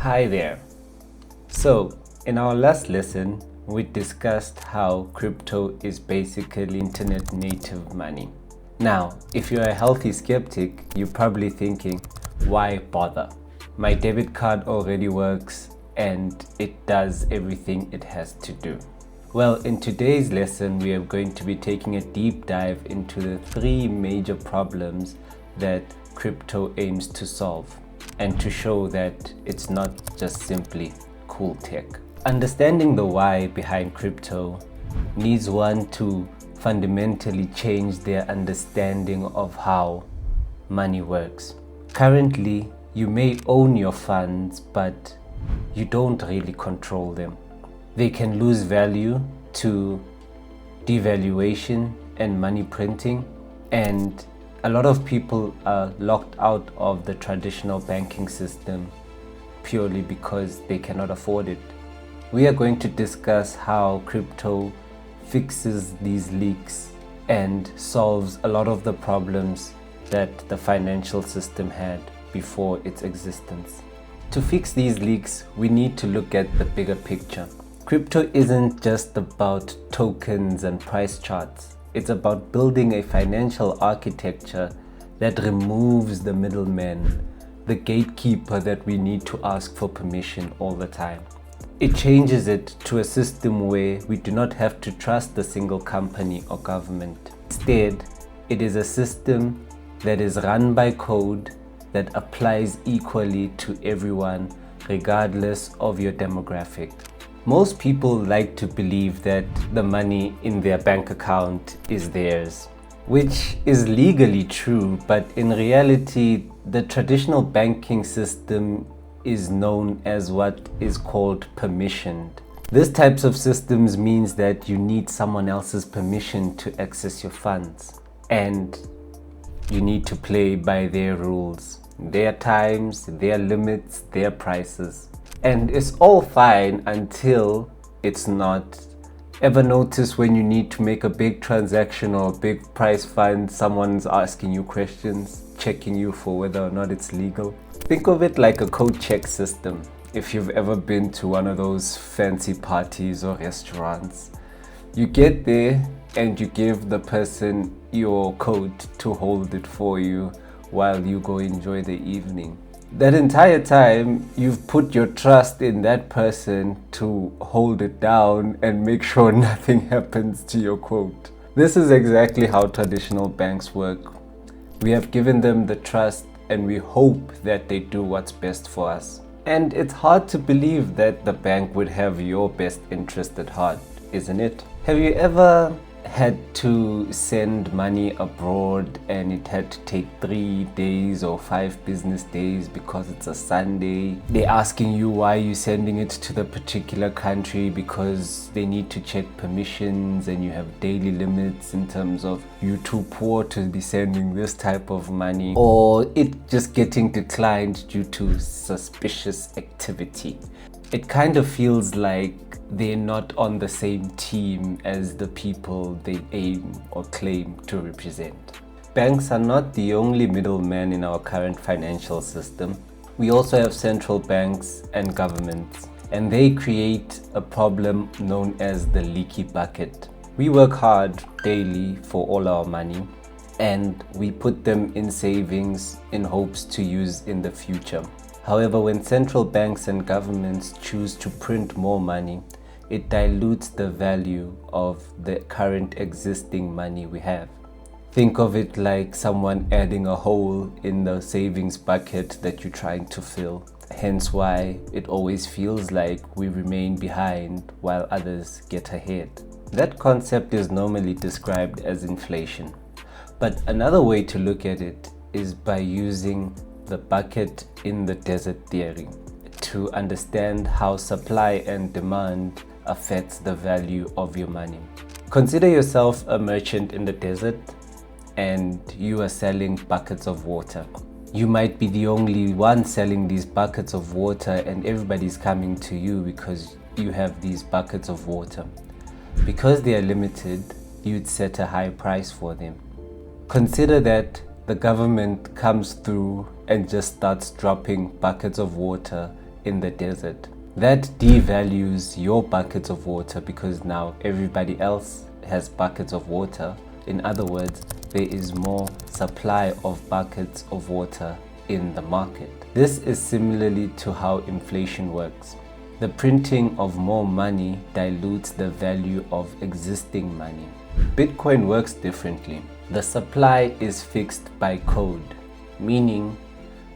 Hi there. So, in our last lesson, we discussed how crypto is basically internet native money. Now, if you're a healthy skeptic, you're probably thinking, why bother? My debit card already works and it does everything it has to do. Well, in today's lesson, we are going to be taking a deep dive into the three major problems that crypto aims to solve, and to show that it's not just simply cool tech. Understanding the why behind crypto needs one to fundamentally change their understanding of how money works. Currently, you may own your funds, but you don't really control them. They can lose value to devaluation and money printing, and a lot of people are locked out of the traditional banking system purely because they cannot afford it. We are going to discuss how crypto fixes these leaks and solves a lot of the problems that the financial system had before its existence. To fix these leaks, we need to look at the bigger picture. Crypto isn't just about tokens and price charts. It's about building a financial architecture that removes the middleman, the gatekeeper that we need to ask for permission all the time. It changes it to a system where we do not have to trust a single company or government. Instead, it is a system that is run by code that applies equally to everyone, regardless of your demographic. Most people like to believe that the money in their bank account is theirs, which is legally true, but in reality, the traditional banking system is known as what is called permissioned. This types of systems means that you need someone else's permission to access your funds, and you need to play by their rules, their times, their limits, their prices. And it's all fine until it's not. Ever notice when you need to make a big transaction or a big price fund, someone's asking you questions, checking you for whether or not it's legal? Think of it like a code check system. If you've ever been to one of those fancy parties or restaurants, you get there and you give the person your code to hold it for you while you go enjoy the evening. That entire time, you've put your trust in that person to hold it down and make sure nothing happens to your quote. This is exactly how traditional banks work. We have given them the trust and we hope that they do what's best for us. And it's hard to believe that the bank would have your best interest at heart, isn't it? Have you ever had to send money abroad and it had to take 3 days or 5 business days because it's a Sunday? They're asking you why you're sending it to the particular country because they need to check permissions and you have daily limits in terms of you're too poor to be sending this type of money, or it just getting declined due to suspicious activity. It kind of feels like they're not on the same team as the people they aim or claim to represent. Banks are not the only middleman in our current financial system. We also have central banks and governments, and they create a problem known as the leaky bucket. We work hard daily for all our money, and we put them in savings in hopes to use in the future. However, when central banks and governments choose to print more money, it dilutes the value of the current existing money we have. Think of it like someone adding a hole in the savings bucket that you're trying to fill. Hence why it always feels like we remain behind while others get ahead. That concept is normally described as inflation. But another way to look at it is by using the bucket in the desert theory to understand how supply and demand affects the value of your money. Consider yourself a merchant in the desert and you are selling buckets of water. You might be the only one selling these buckets of water and everybody's coming to you because you have these buckets of water. Because they are limited, you'd set a high price for them. Consider that the government comes through and just starts dropping buckets of water in the desert. That devalues your buckets of water because now everybody else has buckets of water. In other words, there is more supply of buckets of water in the market. This is similarly to how inflation works. The printing of more money dilutes the value of existing money. Bitcoin works differently. The supply is fixed by code, meaning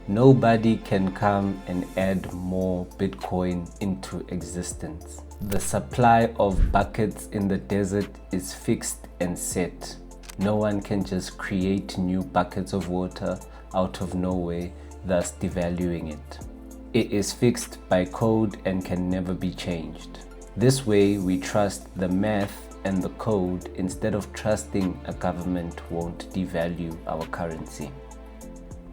nobody can come and add more Bitcoin into existence. The supply of buckets in the desert is fixed and set. No one can just create new buckets of water out of nowhere, thus devaluing it. It is fixed by code and can never be changed. This way, we trust the math and the code instead of trusting a government won't devalue our currency.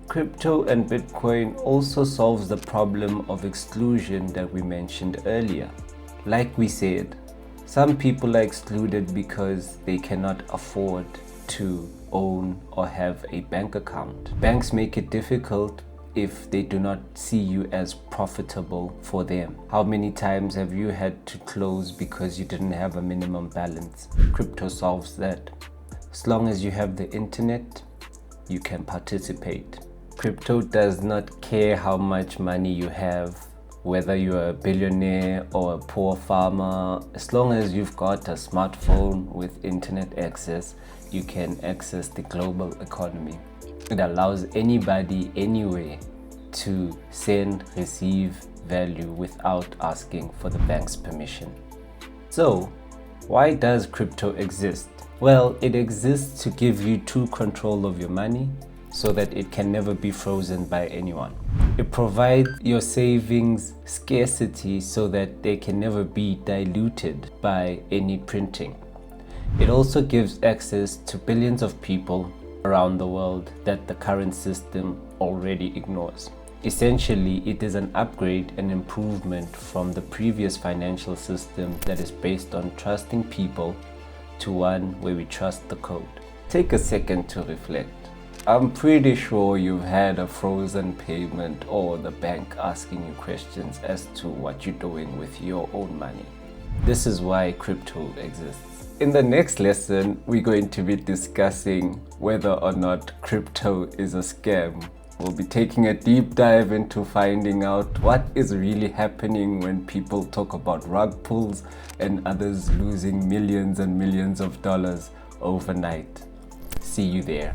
Crypto and Bitcoin also solves the problem of exclusion that we mentioned earlier. Like we said, some people are excluded because they cannot afford to own or have a bank account. Banks make it difficult if they do not see you as profitable for them. How many times have you had to close because you didn't have a minimum balance? Crypto solves that. As long as you have the internet, you can participate. Crypto does not care how much money you have, whether you're a billionaire or a poor farmer. As long as you've got a smartphone with internet access, you can access the global economy. It allows anybody anywhere to send, receive value without asking for the bank's permission. So, why does crypto exist? Well, it exists to give you true control of your money so that it can never be frozen by anyone. It provides your savings scarcity so that they can never be diluted by any printing. It also gives access to billions of people around the world that the current system already ignores. Essentially, it is an upgrade and improvement from the previous financial system that is based on trusting people to one where we trust the code. Take a second to reflect. I'm pretty sure you've had a frozen payment or the bank asking you questions as to what you're doing with your own money. This is why crypto exists. In the next lesson, we're going to be discussing whether or not crypto is a scam. We'll be taking a deep dive into finding out what is really happening when people talk about rug pulls and others losing millions and millions of dollars overnight. See you there.